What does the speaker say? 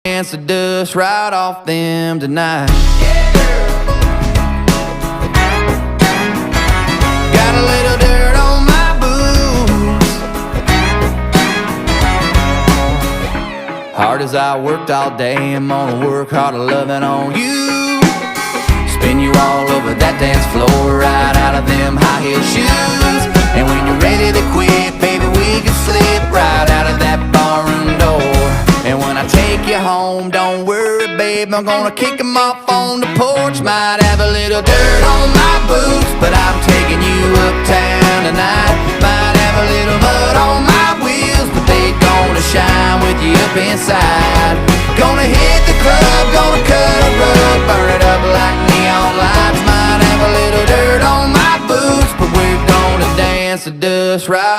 dance the dust right off them tonight. Got a little dirt on my boots. Hard as I worked all day, I'm gonna work harder loving on you. Spin you all over that dance floor, right out of them high heel shoes. And when you're ready to quit, baby, we can slip right out of that barroom door. And when I take you home, don't worry, babe, I'm gonna kick them off on the porch. Might have a little dirt on my boots, but I'm taking you uptown tonight. Might have a little mud on my wheels, but they gonna shine with you up inside. Gonna hit the club, gonna cut a rug, burn it up like neon lights. Might have a little dirt on my boots, but we're gonna dance the dust right off.